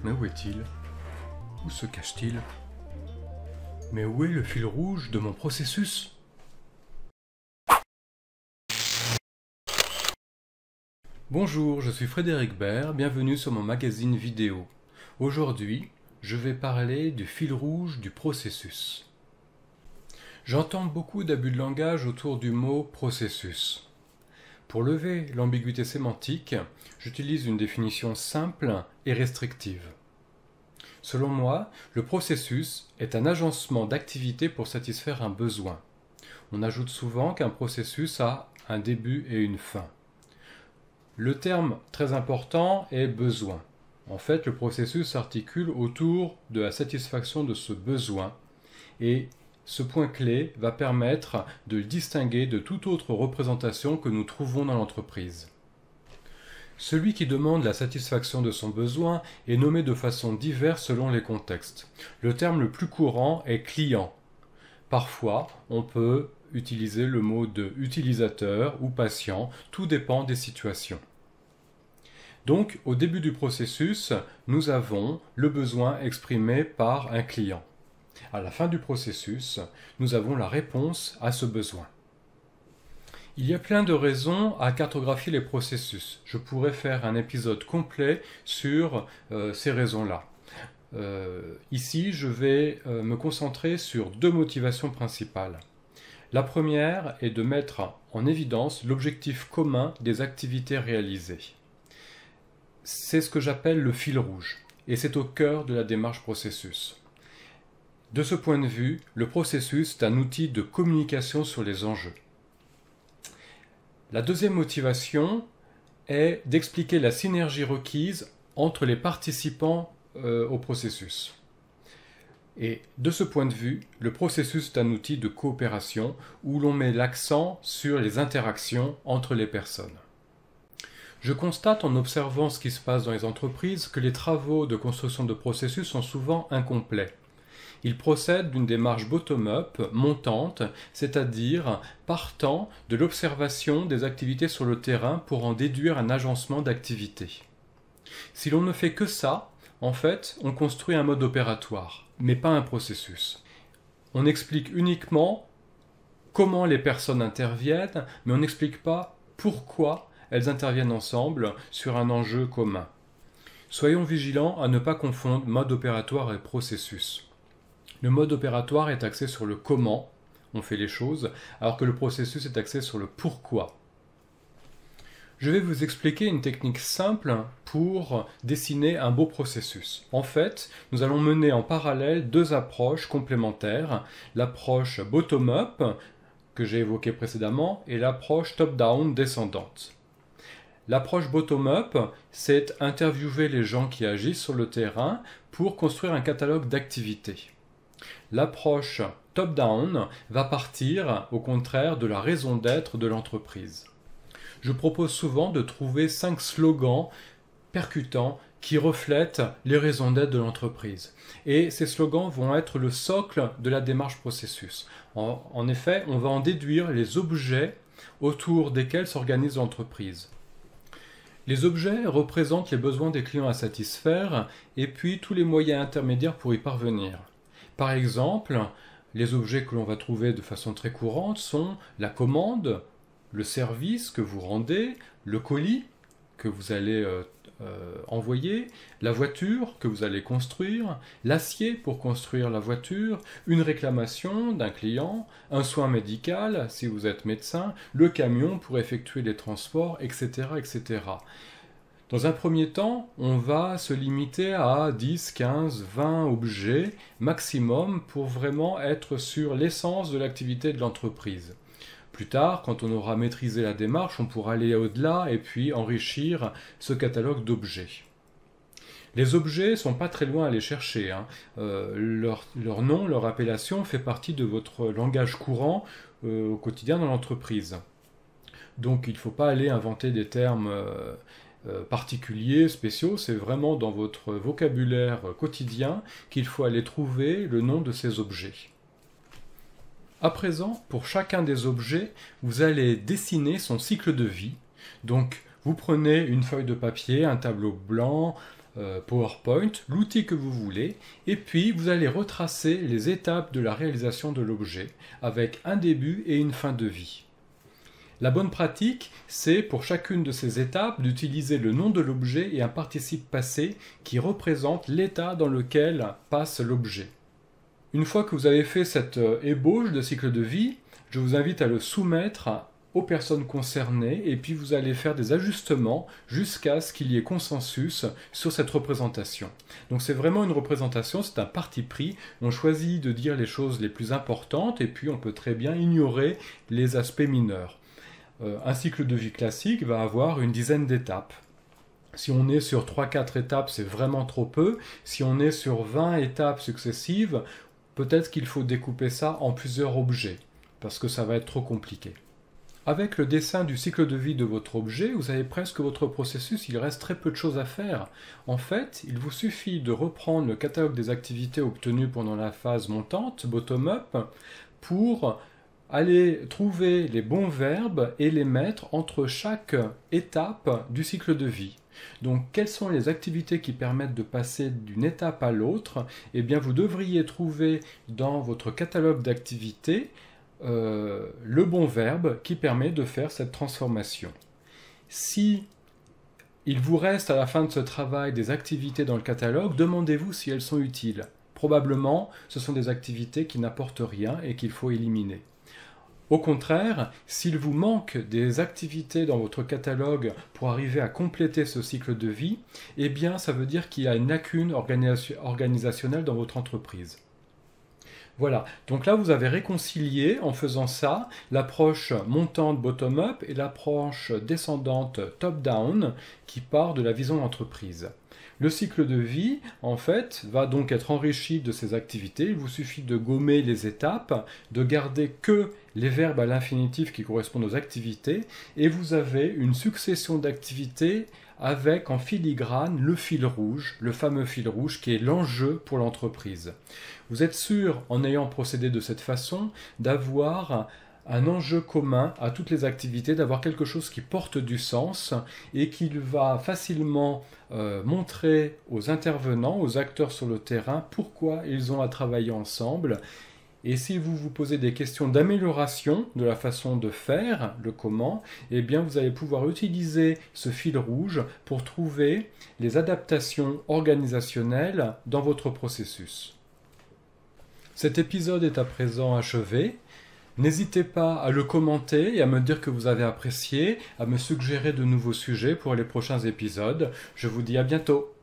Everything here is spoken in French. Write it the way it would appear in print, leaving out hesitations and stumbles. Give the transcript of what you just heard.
Mais où est-il? Où se cache-t-il? Mais où est le fil rouge de mon processus? Bonjour, je suis Frédéric Baird, bienvenue sur mon magazine vidéo. Aujourd'hui, je vais parler du fil rouge du processus. J'entends beaucoup d'abus de langage autour du mot processus. Pour lever l'ambiguïté sémantique, j'utilise une définition simple et restrictive. Selon moi, le processus est un agencement d'activités pour satisfaire un besoin. On ajoute souvent qu'un processus a un début et une fin. Le terme très important est besoin. En fait, le processus s'articule autour de la satisfaction de ce besoin et ce point clé va permettre de le distinguer de toute autre représentation que nous trouvons dans l'entreprise. Celui qui demande la satisfaction de son besoin est nommé de façon diverse selon les contextes. Le terme le plus courant est client. Parfois, on peut utiliser le mot de utilisateur ou patient, tout dépend des situations. Donc, au début du processus, nous avons le besoin exprimé par un client. À la fin du processus, nous avons la réponse à ce besoin. Il y a plein de raisons à cartographier les processus. Je pourrais faire un épisode complet sur ces raisons-là. Ici, je vais me concentrer sur deux motivations principales. La première est de mettre en évidence l'objectif commun des activités réalisées. C'est ce que j'appelle le fil rouge, et c'est au cœur de la démarche processus. De ce point de vue, le processus est un outil de communication sur les enjeux. La deuxième motivation est d'expliquer la synergie requise entre les participants au processus. Et de ce point de vue, le processus est un outil de coopération où l'on met l'accent sur les interactions entre les personnes. Je constate en observant ce qui se passe dans les entreprises que les travaux de construction de processus sont souvent incomplets. Ils procèdent d'une démarche bottom-up, montante, c'est-à-dire partant de l'observation des activités sur le terrain pour en déduire un agencement d'activités. Si l'on ne fait que ça, en fait, on construit un mode opératoire, mais pas un processus. On explique uniquement comment les personnes interviennent, mais on n'explique pas pourquoi elles interviennent ensemble sur un enjeu commun. Soyons vigilants à ne pas confondre mode opératoire et processus. Le mode opératoire est axé sur le comment on fait les choses, alors que le processus est axé sur le pourquoi. Je vais vous expliquer une technique simple pour dessiner un beau processus. En fait, nous allons mener en parallèle deux approches complémentaires, l'approche bottom-up, que j'ai évoquée précédemment, et l'approche top-down descendante. L'approche bottom-up, c'est interviewer les gens qui agissent sur le terrain pour construire un catalogue d'activités. L'approche top-down va partir, au contraire, de la raison d'être de l'entreprise. Je propose souvent de trouver 5 slogans percutants qui reflètent les raisons d'être de l'entreprise. Et ces slogans vont être le socle de la démarche processus. En effet, on va en déduire les objets autour desquels s'organise l'entreprise. Les objets représentent les besoins des clients à satisfaire et puis tous les moyens intermédiaires pour y parvenir. Par exemple, les objets que l'on va trouver de façon très courante sont la commande, le service que vous rendez, le colis que vous allez envoyer, la voiture que vous allez construire, l'acier pour construire la voiture, une réclamation d'un client, un soin médical si vous êtes médecin, le camion pour effectuer les transports, etc., etc. Dans un premier temps, on va se limiter à 10, 15, 20 objets maximum pour vraiment être sur l'essence de l'activité de l'entreprise. Plus tard, quand on aura maîtrisé la démarche, on pourra aller au-delà et puis enrichir ce catalogue d'objets. Les objets ne sont pas très loin à aller chercher. Leur nom, leur appellation fait partie de votre langage courant au quotidien dans l'entreprise. Donc il ne faut pas aller inventer des termes particuliers, spéciaux, c'est vraiment dans votre vocabulaire quotidien qu'il faut aller trouver le nom de ces objets. À présent, pour chacun des objets, vous allez dessiner son cycle de vie. Donc, vous prenez une feuille de papier, un tableau blanc, PowerPoint, l'outil que vous voulez, et puis vous allez retracer les étapes de la réalisation de l'objet avec un début et une fin de vie. La bonne pratique, c'est pour chacune de ces étapes d'utiliser le nom de l'objet et un participe passé qui représente l'état dans lequel passe l'objet. Une fois que vous avez fait cette ébauche de cycle de vie, je vous invite à le soumettre aux personnes concernées et puis vous allez faire des ajustements jusqu'à ce qu'il y ait consensus sur cette représentation. Donc c'est vraiment une représentation, c'est un parti pris, on choisit de dire les choses les plus importantes et puis on peut très bien ignorer les aspects mineurs. Un cycle de vie classique va avoir une dizaine d'étapes. Si on est sur 3-4 étapes, c'est vraiment trop peu. Si on est sur 20 étapes successives, peut-être qu'il faut découper ça en plusieurs objets, parce que ça va être trop compliqué. Avec le dessin du cycle de vie de votre objet, vous avez presque votre processus, il reste très peu de choses à faire. En fait, il vous suffit de reprendre le catalogue des activités obtenues pendant la phase montante, bottom-up, pour aller trouver les bons verbes et les mettre entre chaque étape du cycle de vie. Donc, quelles sont les activités qui permettent de passer d'une étape à l'autre? Eh bien, vous devriez trouver dans votre catalogue d'activités le bon verbe qui permet de faire cette transformation. Si il vous reste à la fin de ce travail des activités dans le catalogue, demandez-vous si elles sont utiles. Probablement, ce sont des activités qui n'apportent rien et qu'il faut éliminer. Au contraire, s'il vous manque des activités dans votre catalogue pour arriver à compléter ce cycle de vie, eh bien ça veut dire qu'il y a une lacune organisationnelle dans votre entreprise. Voilà, donc là vous avez réconcilié en faisant ça l'approche montante bottom-up et l'approche descendante top-down qui part de la vision d'entreprise. Le cycle de vie, en fait, va donc être enrichi de ces activités. Il vous suffit de gommer les étapes, de garder que les verbes à l'infinitif qui correspondent aux activités, et vous avez une succession d'activités avec en filigrane le fil rouge, le fameux fil rouge qui est l'enjeu pour l'entreprise. Vous êtes sûr, en ayant procédé de cette façon, d'avoir un enjeu commun à toutes les activités, d'avoir quelque chose qui porte du sens et qui va facilement montrer aux intervenants, aux acteurs sur le terrain, pourquoi ils ont à travailler ensemble. Et si vous vous posez des questions d'amélioration de la façon de faire, le comment, eh bien vous allez pouvoir utiliser ce fil rouge pour trouver les adaptations organisationnelles dans votre processus. Cet épisode est à présent achevé. N'hésitez pas à le commenter et à me dire que vous avez apprécié, à me suggérer de nouveaux sujets pour les prochains épisodes. Je vous dis à bientôt.